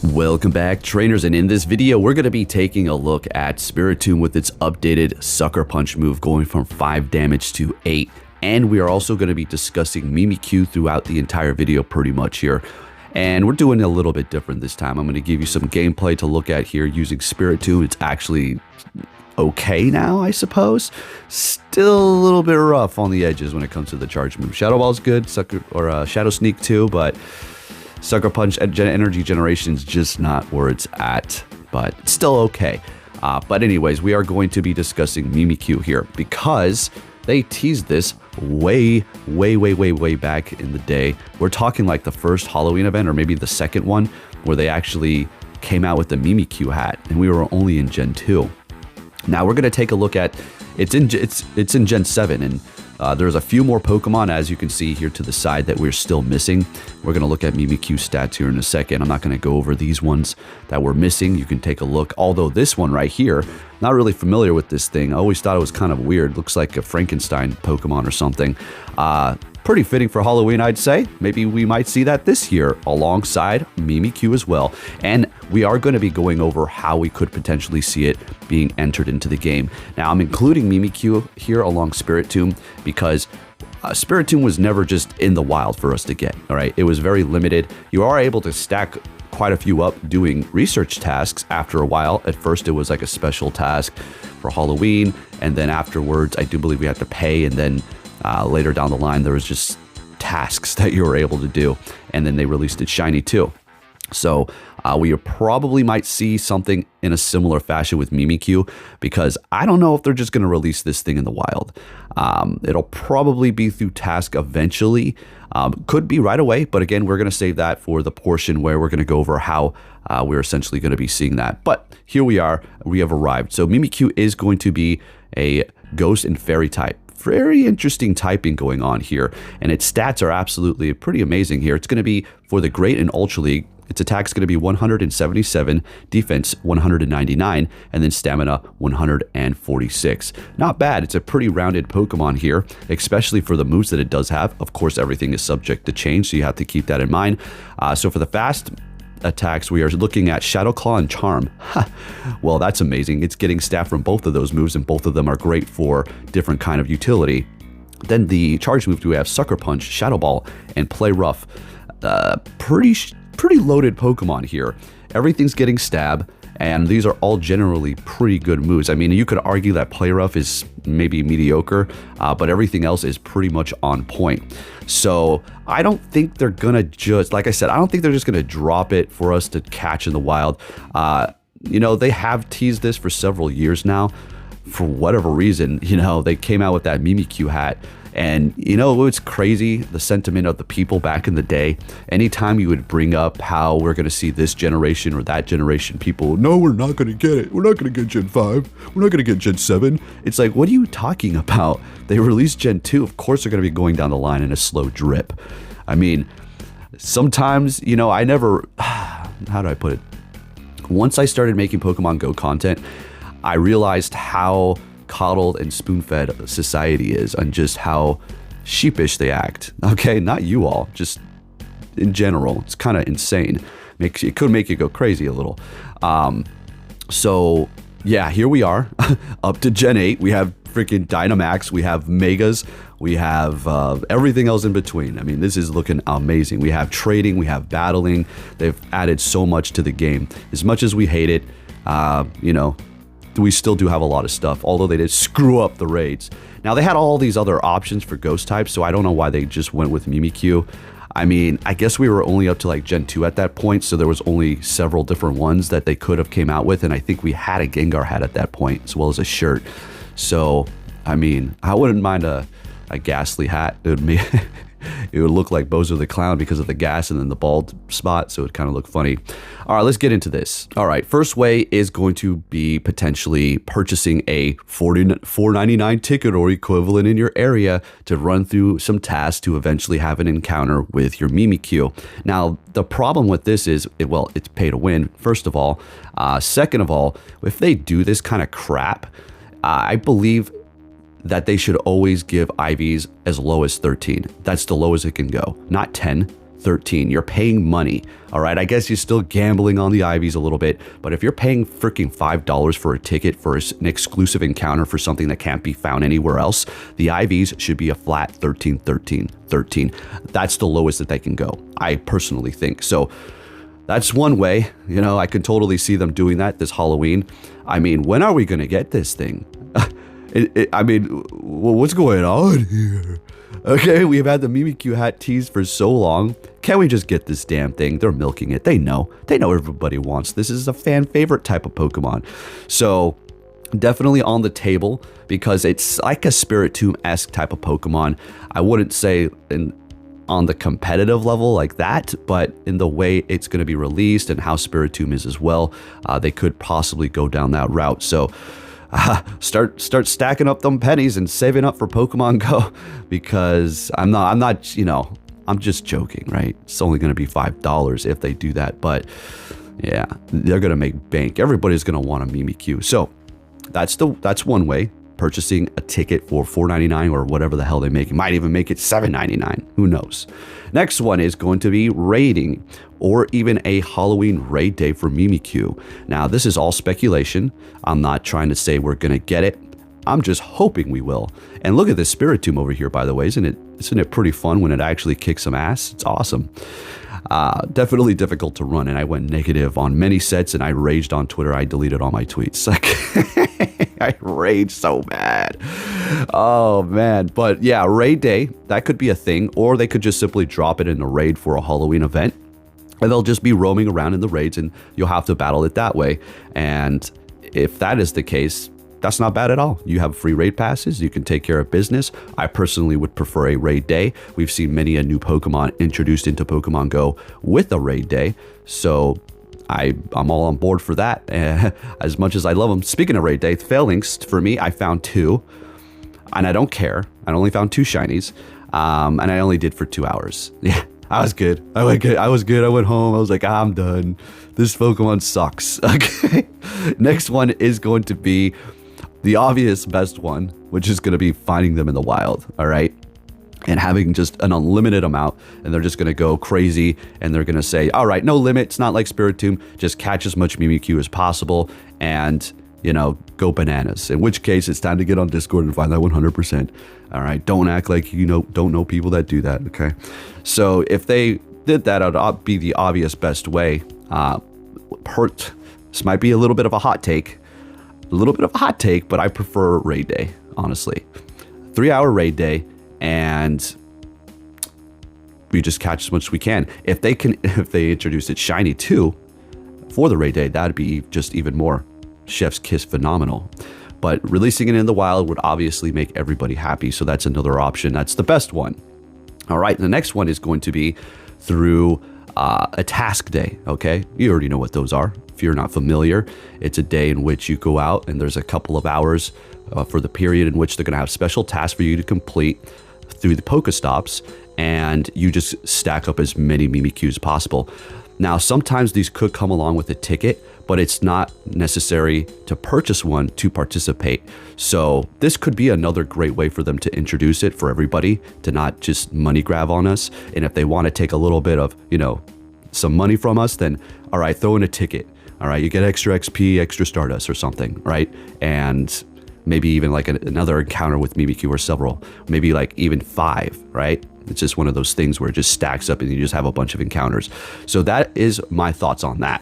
Welcome back, trainers, and in this video we're going to be taking a look at Spiritomb with its updated Sucker Punch move going from 5 damage to 8, and we are also going to be discussing Mimikyu throughout the entire video pretty much here. And we're doing it a little bit different this time. I'm going to give you some gameplay to look at here using Spiritomb. It's actually okay now, I suppose. Still a little bit rough on the edges when it comes to the charge move. Shadow Ball's good, Shadow Sneak too, but Sucker Punch energy generation is just not where it's at, but it's still okay. But anyways, we are going to be discussing Mimikyu here because they teased this way back in the day. We're talking like the first Halloween event or maybe the second one where they actually came out with the Mimikyu hat, and we were only in Gen 2. Now we're going to take a look at it's in Gen 7, and there's a few more Pokemon, as you can see here to the side, that we're still missing. We're going to look at Mimikyu stats here in a second. I'm not going to go over these ones that we're missing. You can take a look. Although this one right here, not really familiar with this thing. I always thought it was kind of weird. Looks like a Frankenstein Pokemon or something. Pretty fitting for Halloween, I'd say. Maybe we might see that this year alongside Mimikyu as well. And we are going to be going over how we could potentially see it being entered into the game. Now, I'm including Mimikyu here along Spiritomb because Spiritomb was never just in the wild for us to get, all right? It was very limited. You are able to stack quite a few up doing research tasks after a while. At first, it was like a special task for Halloween, and then afterwards, I do believe we had to pay, and then later down the line, there was just tasks that you were able to do, and then they released it shiny too. So we probably might see something in a similar fashion with Mimikyu, because I don't know if they're just going to release this thing in the wild. It'll probably be through task eventually. Could be right away, but again, we're going to save that for the portion where we're going to go over how we're essentially going to be seeing that. But here we are. We have arrived. So Mimikyu is going to be a ghost and fairy type. Very interesting typing going on here, and its stats are absolutely pretty amazing here. It's going to be for the Great and Ultra League. Its attack is going to be 177, defense 199, and then stamina 146. Not bad. It's a pretty rounded Pokemon here, especially for the moves that it does have. Of course, everything is subject to change, so you have to keep that in mind. So for the fast attacks, we are looking at Shadow Claw and Charm. Well, that's amazing. It's getting stat from both of those moves, and both of them are great for different kind of utility. Then the charge move, we have Sucker Punch, Shadow Ball, and Play Rough. Pretty loaded Pokemon here. Everything's getting stab, and these are all generally pretty good moves. I mean, you could argue that Play Rough is maybe mediocre, but everything else is pretty much on point. So I don't think they're gonna just, like I said, I don't think they're just gonna drop it for us to catch in the wild. You know, they have teased this for several years now. For whatever reason, you know, they came out with that Mimikyu hat. And you know, it's crazy, the sentiment of the people back in the day. Anytime you would bring up how we're going to see this generation or that generation, people, no, we're not going to get it. We're not going to get Gen 5. We're not going to get Gen 7. It's like, what are you talking about? They released Gen 2. Of course, they're going to be going down the line in a slow drip. I mean, sometimes, you know, I never, how do I put it? Once I started making Pokemon Go content, I realized how coddled and spoon-fed society is, and just how sheepish they act. Okay, not you all, just in general. It's kind of insane. It could make you go crazy a little. So yeah, here we are up to Gen 8. We have freaking Dynamax, we have Megas, we have everything else in between. I mean, this is looking amazing. We have trading, we have battling. They've added so much to the game. As much as we hate it, you know, we still do have a lot of stuff, although they did screw up the raids. Now, they had all these other options for ghost types, so I don't know why they just went with Mimikyu. I mean, I guess we were only up to like Gen 2 at that point, so there was only several different ones that they could have came out with, and I think we had a Gengar hat at that point, as well as a shirt. So, I mean, I wouldn't mind a Ghastly hat. It would look like Bozo the Clown because of the gas and then the bald spot, so it kind of looked funny. All right, let's get into this. All right, first way is going to be potentially purchasing a $4.99 ticket or equivalent in your area to run through some tasks to eventually have an encounter with your Mimikyu. Now, the problem with this is, well, it's pay to win, first of all. Second of all, if they do this kind of crap, I believe that they should always give IVs as low as 13. That's the lowest it can go. Not 10, 13. You're paying money, all right? I guess you're still gambling on the IVs a little bit, but if you're paying freaking $5 for a ticket for an exclusive encounter for something that can't be found anywhere else, the IVs should be a flat 13, 13, 13. That's the lowest that they can go, I personally think. So that's one way, you know, I could totally see them doing that this Halloween. I mean, when are we going to get this thing? I mean, what's going on here? Okay, we've had the Mimikyu hat teased for so long. Can we just get this damn thing? They're milking it. They know everybody wants this. This is a fan favorite type of Pokemon. So definitely on the table because it's like a Spiritomb-esque type of Pokemon. I wouldn't say on the competitive level like that, but in the way it's going to be released and how Spiritomb is as well, they could possibly go down that route. So start stacking up them pennies and saving up for Pokemon Go, because I'm not, you know, I'm just joking, right? It's only going to be $5 if they do that, but yeah, they're going to make bank. Everybody's going to want a Mimikyu. So that's one way. Purchasing a ticket for $4.99 or whatever the hell they make. It might even make it $7.99. Who knows? Next one is going to be raiding, or even a Halloween raid day for Mimikyu. Now, this is all speculation. I'm not trying to say we're going to get it. I'm just hoping we will. And look at this Spiritomb over here, by the way. Isn't it pretty fun when it actually kicks some ass? It's awesome. Definitely difficult to run, and I went negative on many sets, and I raged on Twitter. I deleted all my tweets. I raged so bad. Oh man. But yeah, raid day, that could be a thing, or they could just simply drop it in a raid for a Halloween event, and they'll just be roaming around in the raids, and you'll have to battle it that way. And if that is the case, that's not bad at all. You have free raid passes. You can take care of business. I personally would prefer a raid day. We've seen many a new Pokemon introduced into Pokemon Go with a raid day. So I'm all on board for that, as much as I love them. Speaking of raid day, Phalanx, for me, I found 2, and I don't care. I only found 2 shinies, and I only did for 2 hours. Yeah, I was good. I was good. I went home. I was like, I'm done. This Pokemon sucks. Okay. Next one is going to be the obvious best one, which is going to be finding them in the wild, all right? And having just an unlimited amount, and they're just going to go crazy, and they're going to say, all right, no limit. It's not like Spiritomb. Just catch as much Mimikyu as possible and, you know, go bananas. In which case, it's time to get on Discord and find that 100%. All right? Don't act like you don't know people that do that, okay? So if they did that, it would be the obvious best way. This might be a little bit of a hot take. But I prefer raid day, honestly. 3-hour raid day, and we just catch as much as we can. If they introduce it shiny too for the raid day, that'd be just even more chef's kiss phenomenal. But releasing it in the wild would obviously make everybody happy, so that's another option. That's the best one. All right, the next one is going to be through a task day, okay? You already know what those are. If you're not familiar, it's a day in which you go out and there's a couple of hours for the period in which they're going to have special tasks for you to complete through the Pokestops, and you just stack up as many Mimikyu as possible. Now, sometimes these could come along with a ticket, but it's not necessary to purchase one to participate. So this could be another great way for them to introduce it for everybody, to not just money grab on us. And if they want to take a little bit of, you know, some money from us, then all right, throw in a ticket. All right, you get extra XP, extra Stardust or something, right? And maybe even like another encounter with Mimikyu or several, maybe like even 5, right? It's just one of those things where it just stacks up and you just have a bunch of encounters. So that is my thoughts on that.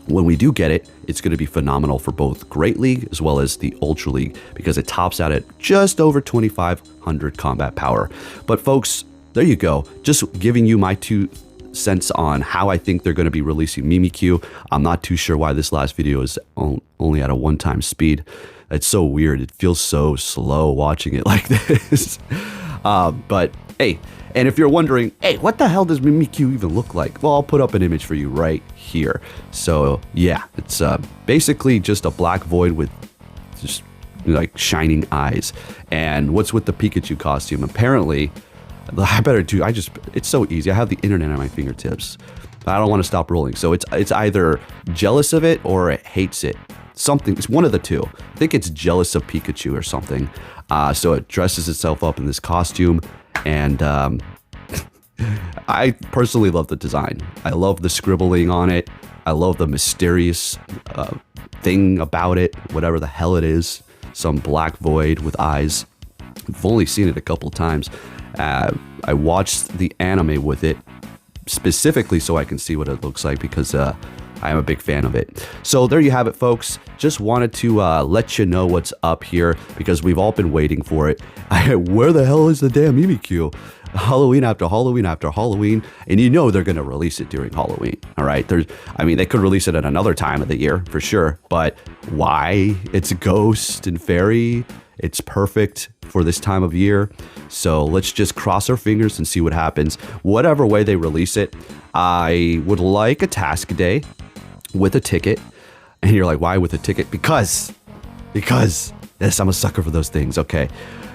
When we do get it, it's going to be phenomenal for both Great League as well as the Ultra League, because it tops out at just over 2,500 combat power. But folks, there you go. Just giving you my 2 cents on how I think they're going to be releasing Mimikyu. I'm not too sure why this last video is only at a 1x speed. It's so weird. It feels so slow watching it like this. But hey, and if you're wondering, hey, what the hell does Mimikyu even look like? Well, I'll put up an image for you right here. So yeah, it's basically just a black void with just like shining eyes. And what's with the Pikachu costume? Apparently, I better do. It's so easy. I have the internet at my fingertips. I don't want to stop rolling. So it's either jealous of it or it hates it. Something. It's one of the two. I think it's jealous of Pikachu or something. So it dresses itself up in this costume, and I personally love the design. I love the scribbling on it. I love the mysterious thing about it, whatever the hell it is. Some black void with eyes. I've only seen it a couple times. I watched the anime with it specifically so I can see what it looks like because I am a big fan of it. So there you have it, folks. Just wanted to let you know what's up here because we've all been waiting for it. Where the hell is the damn Mimikyu? Halloween after Halloween after Halloween, and you know they're going to release it during Halloween. All right, they could release it at another time of the year for sure, but why? It's ghost and fairy. It's perfect for this time of year. So let's just cross our fingers and see what happens. Whatever way they release it, I would like a task day with a ticket. And you're like, why with a ticket? Because yes, I'm a sucker for those things. Okay.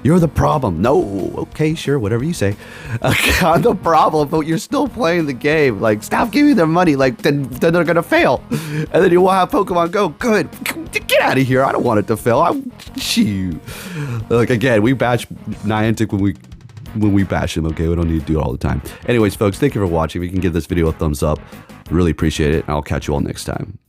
You're the problem. No, okay, sure, whatever you say. Okay, I'm the problem, but you're still playing the game. Like, stop giving them money. Like, then they're gonna fail, and then you will have Pokemon Go. Good, get out of here. I don't want it to fail. Shoot. Like again, we bash Niantic when we bash them. Okay, we don't need to do it all the time. Anyways, folks, thank you for watching. If you can give this video a thumbs up, really appreciate it. And I'll catch you all next time.